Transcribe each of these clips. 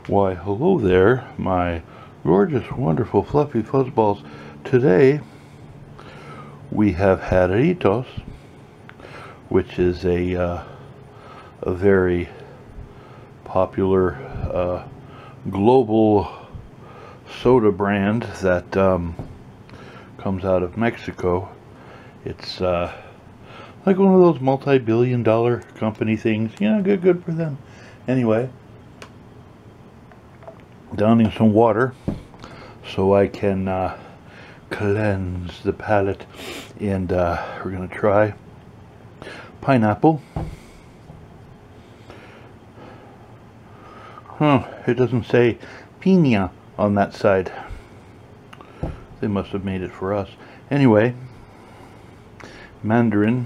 Why, hello there, my gorgeous, wonderful, fluffy fuzzballs. Today, we have Jarritos, which is a very popular global soda brand that comes out of Mexico. It's like one of those multi-billion-dollar company things. Yeah, good for them. Anyway, downing some water so I can cleanse the palate, and we're gonna try pineapple. It doesn't say piña on that side. They must have made it for us. Anyway, Mandarin,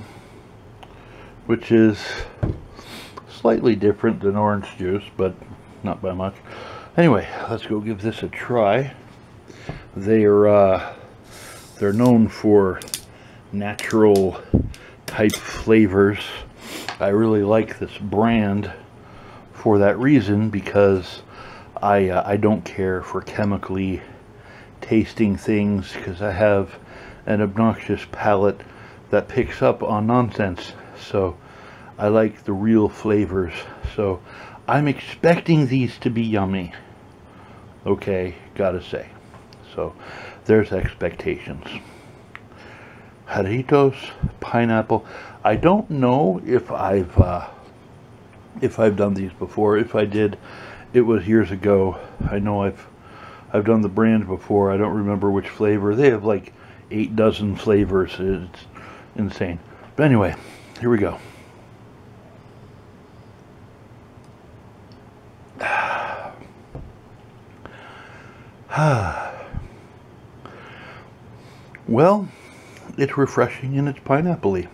which is slightly different than orange juice, but not by much. Anyway, let's go give this a try. They're known for natural type flavors. I really like this brand for that reason, because I don't care for chemically tasting things, because I have an obnoxious palate that picks up on nonsense. So I like the real flavors. So I'm expecting these to be yummy. Okay, gotta say. So there's expectations. Jarritos, pineapple. I don't know if I've done these before. If I did, it was years ago. I know I've done the brand before. I don't remember which flavor. They have like 8 dozen flavors. It's insane. But anyway, here we go. Well, it's refreshing and it's pineapple-y.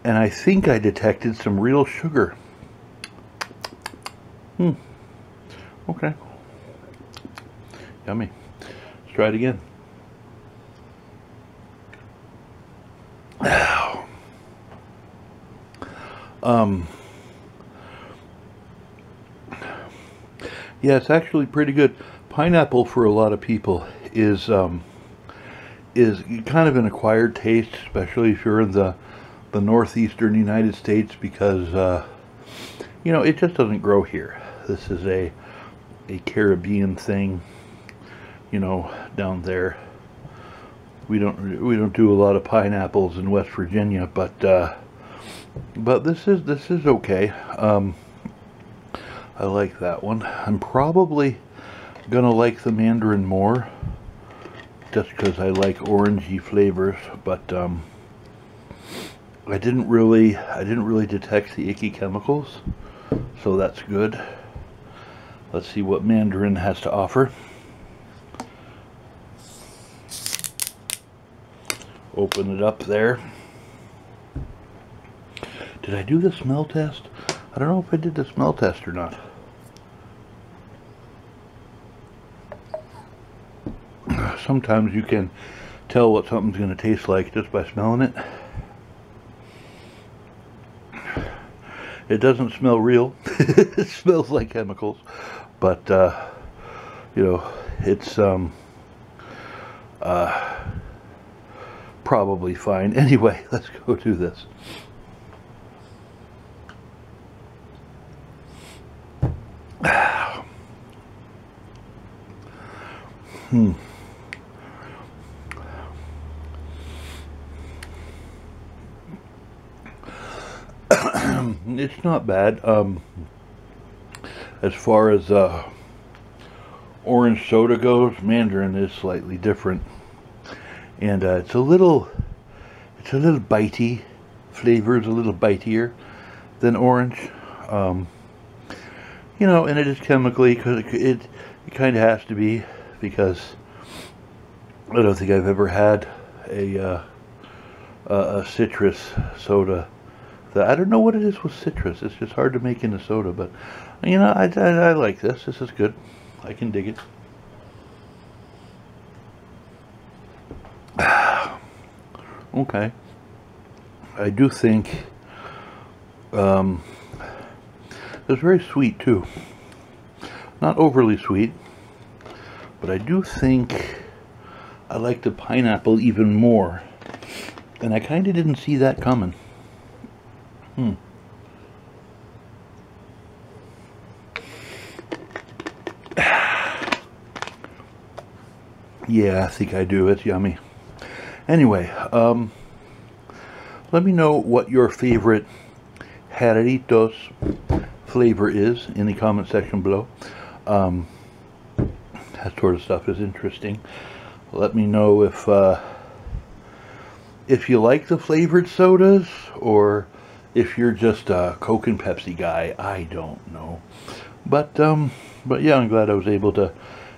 And I think I detected some real sugar. Okay. Yummy. Let's try it again. Yeah, it's actually pretty good. Pineapple, for a lot of people, is kind of an acquired taste, especially if you're in the northeastern United States, because you know, it just doesn't grow here. This is a Caribbean thing, you know, down there. We don't do a lot of pineapples in West Virginia, but this is okay. I like that one. I'm probably gonna like the Mandarin more, just because I like orangey flavors. But I didn't really detect the icky chemicals, so that's good. Let's see what Mandarin has to offer. Open it up there. Did I do the smell test? I don't know if I did the smell test or not. Sometimes you can tell what something's going to taste like just by smelling it. It doesn't smell real. It smells like chemicals, but you know, it's probably fine. Anyway, let's go do this. It's not bad. As far as orange soda goes, Mandarin is slightly different, and it's a little bitey. Flavor is a little bitier than orange. You know, and it is chemically, because it kind of has to be, because I don't think I've ever had a citrus soda. I don't know what it is with citrus. It's just hard to make into soda, but you know, I like this. This is good. I can dig it. Okay. I do think It's very sweet too. Not overly sweet, but I do think I like the pineapple even more. And I kind of didn't see that coming. Yeah, I think I do. It's yummy. Anyway, let me know what your favorite Jarritos flavor is in the comment section below. That sort of stuff is interesting. Let me know if you like the flavored sodas, or if you're just a Coke and Pepsi guy. I don't know. But yeah, I'm glad I was able to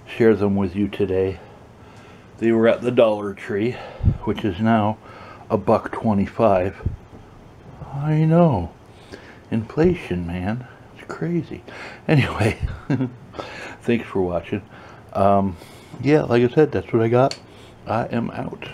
share them with you today. They were at the Dollar Tree, which is now $1.25. I know. Inflation, man. It's crazy. Anyway, thanks for watching. Yeah, like I said, that's what I got. I am out.